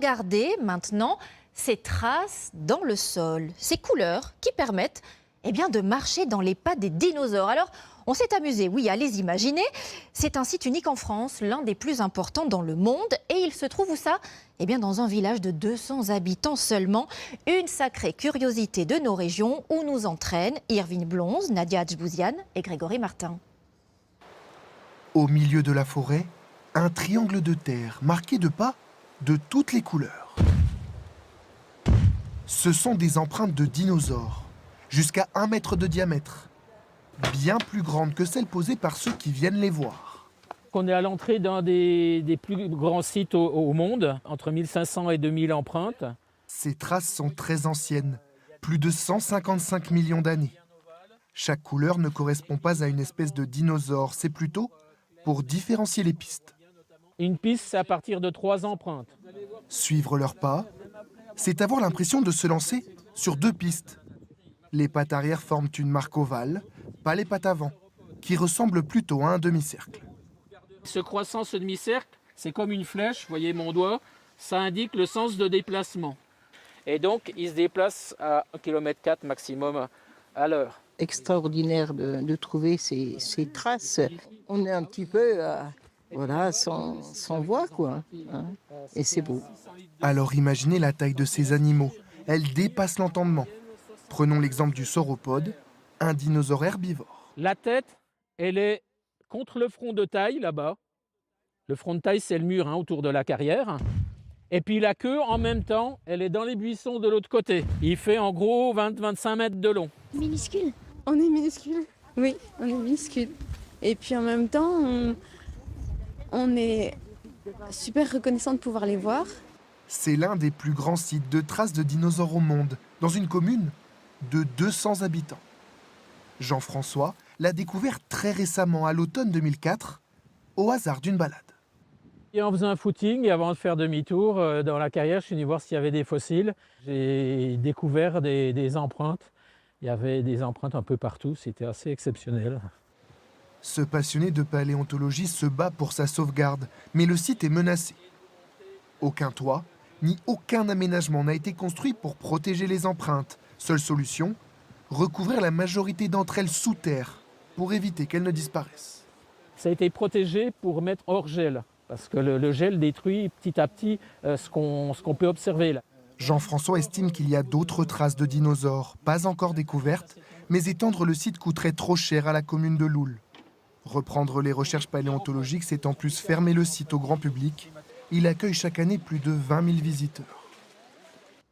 Regardez maintenant ces traces dans le sol, ces couleurs qui permettent de marcher dans les pas des dinosaures. Alors, on s'est amusé, oui, à les imaginer. C'est un site unique en France, l'un des plus importants dans le monde. Et il se trouve où ça ? Dans un village de 200 habitants seulement. Une sacrée curiosité de nos régions où nous entraînent Irvine Blonze, Nadia Adjbouziane et Grégory Martin. Au milieu de la forêt, un triangle de terre marqué de pas de toutes les couleurs. Ce sont des empreintes de dinosaures, jusqu'à 1 mètre de diamètre, bien plus grandes que celles posées par ceux qui viennent les voir. On est à l'entrée d'un des plus grands sites au monde, entre 1500 et 2000 empreintes. Ces traces sont très anciennes, plus de 155 millions d'années. Chaque couleur ne correspond pas à une espèce de dinosaure, c'est plutôt pour différencier les pistes. Une piste, c'est à partir de 3 empreintes. Suivre leurs pas, c'est avoir l'impression de se lancer sur 2 pistes. Les pattes arrière forment une marque ovale, pas les pattes avant, qui ressemblent plutôt à un demi-cercle. Ce croissant, ce demi-cercle, c'est comme une flèche, vous voyez mon doigt, ça indique le sens de déplacement. Et donc, il se déplace à 1,4 km maximum à l'heure. Extraordinaire de trouver ces traces. On est un petit peu sans voix, quoi. Hein. Et c'est beau. Alors imaginez la taille de ces animaux. Elles dépassent l'entendement. Prenons l'exemple du sauropode, un dinosaure herbivore. La tête, elle est contre le front de taille, là-bas. Le front de taille, c'est le mur autour de la carrière. Et puis la queue, en même temps, elle est dans les buissons de l'autre côté. Il fait en gros 20-25 mètres de long. Minuscule. On est minuscule. Oui, on est minuscule. Et puis en même temps, on est super reconnaissant de pouvoir les voir. C'est l'un des plus grands sites de traces de dinosaures au monde, dans une commune de 200 habitants. Jean-François l'a découvert très récemment, à l'automne 2004, au hasard d'une balade. Et en faisant un footing, et avant de faire demi-tour dans la carrière, je suis venu voir s'il y avait des fossiles. J'ai découvert des empreintes. Il y avait des empreintes un peu partout, c'était assez exceptionnel. Ce passionné de paléontologie se bat pour sa sauvegarde, mais le site est menacé. Aucun toit, ni aucun aménagement n'a été construit pour protéger les empreintes. Seule solution, recouvrir la majorité d'entre elles sous terre, pour éviter qu'elles ne disparaissent. Ça a été protégé pour mettre hors gel, parce que le gel détruit petit à petit ce qu'on peut observer là. Jean-François estime qu'il y a d'autres traces de dinosaures, pas encore découvertes, mais étendre le site coûterait trop cher à la commune de Loul. Reprendre les recherches paléontologiques, c'est en plus fermer le site au grand public. Il accueille chaque année plus de 20 000 visiteurs.